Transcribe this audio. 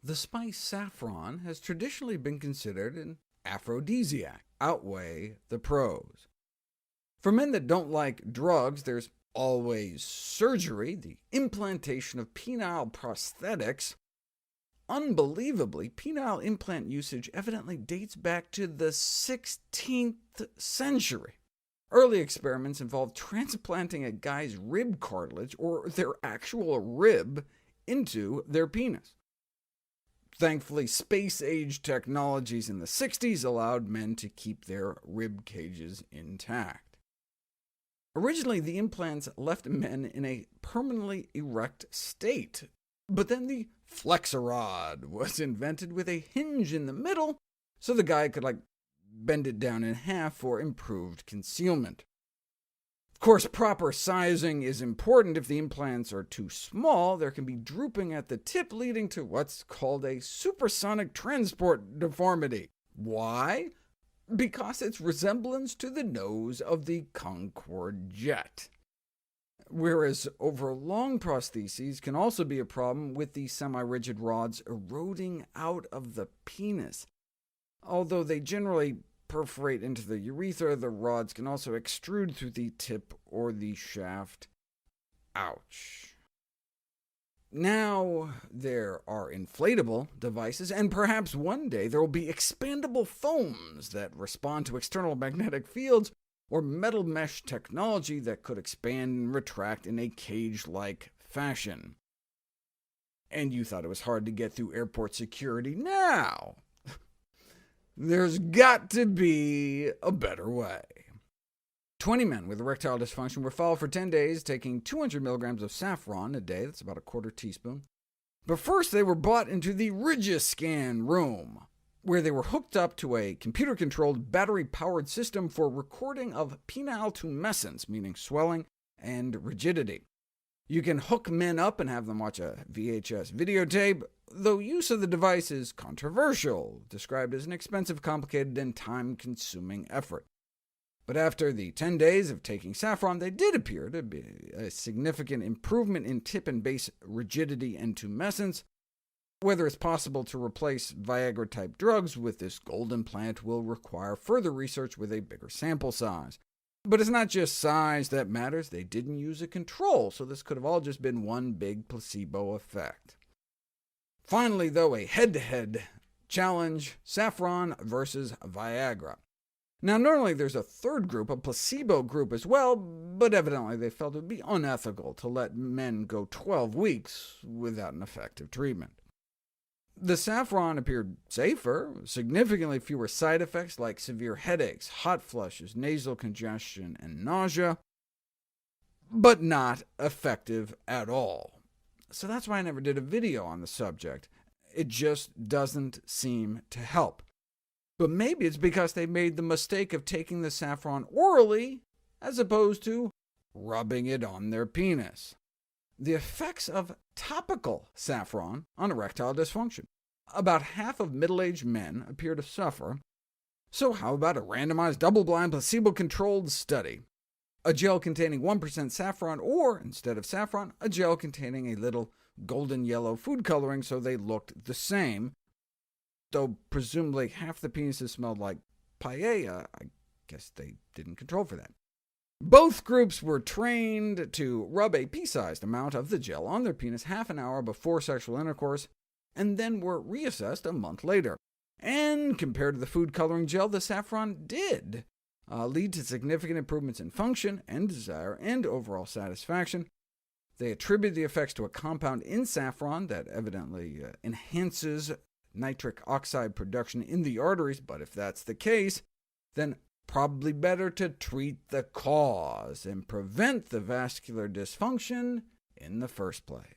The spice saffron has traditionally been considered an aphrodisiac. Outweigh the pros. For men that don't like drugs, there's always surgery, the implantation of penile prosthetics. Unbelievably, penile implant usage evidently dates back to the 16th century. Early experiments involved transplanting a guy's rib cartilage, or their actual rib, into their penis. Thankfully, space-age technologies in the 60s allowed men to keep their rib cages intact. Originally, the implants left men in a permanently erect state, but then the flexorod was invented with a hinge in the middle, so the guy could bend it down in half for improved concealment. Of course, proper sizing is important. If the implants are too small, there can be drooping at the tip, leading to what's called a supersonic transport deformity. Why? Because its resemblance to the nose of the Concorde jet. Whereas over-long prostheses can also be a problem, with the semi-rigid rods eroding out of the penis. Although they generally perforate into the urethra, the rods can also extrude through the tip or the shaft. Ouch. Now there are inflatable devices, and perhaps one day there will be expandable foams that respond to external magnetic fields, or metal mesh technology that could expand and retract in a cage-like fashion. And you thought it was hard to get through airport security? Now there's got to be a better way. 20 men with erectile dysfunction were followed for 10 days, taking 200 milligrams of saffron a day. That's about a quarter teaspoon. But first they were brought into the Rigiscan room, where they were hooked up to a computer-controlled, battery-powered system for recording of penile tumescence, meaning swelling and rigidity. You can hook men up and have them watch a VHS videotape, though use of the device is controversial, described as an expensive, complicated, and time-consuming effort. But after the 10 days of taking saffron, they did appear to be a significant improvement in tip and base rigidity and tumescence. Whether it's possible to replace Viagra-type drugs with this golden plant will require further research with a bigger sample size. But it's not just size that matters. They didn't use a control, so this could have all just been one big placebo effect. Finally, though, a head-to-head challenge: saffron versus Viagra. Now, normally there's a third group, a placebo group as well, but evidently they felt it would be unethical to let men go 12 weeks without an effective treatment. The saffron appeared safer, significantly fewer side effects like severe headaches, hot flushes, nasal congestion, and nausea, but not effective at all. So that's why I never did a video on the subject. It just doesn't seem to help. But maybe it's because they made the mistake of taking the saffron orally as opposed to rubbing it on their penis. The effects of topical saffron on erectile dysfunction. About half of middle-aged men appear to suffer. So how about a randomized, double-blind, placebo-controlled study? A gel containing 1% saffron, or, instead of saffron, a gel containing a little golden yellow food coloring so they looked the same, though presumably half the penises smelled like paella. I guess they didn't control for that. Both groups were trained to rub a pea-sized amount of the gel on their penis half an hour before sexual intercourse, and then were reassessed a month later. And compared to the food coloring gel, the saffron did lead to significant improvements in function and desire and overall satisfaction. They attribute the effects to a compound in saffron that evidently enhances nitric oxide production in the arteries, but if that's the case, then probably better to treat the cause and prevent the vascular dysfunction in the first place.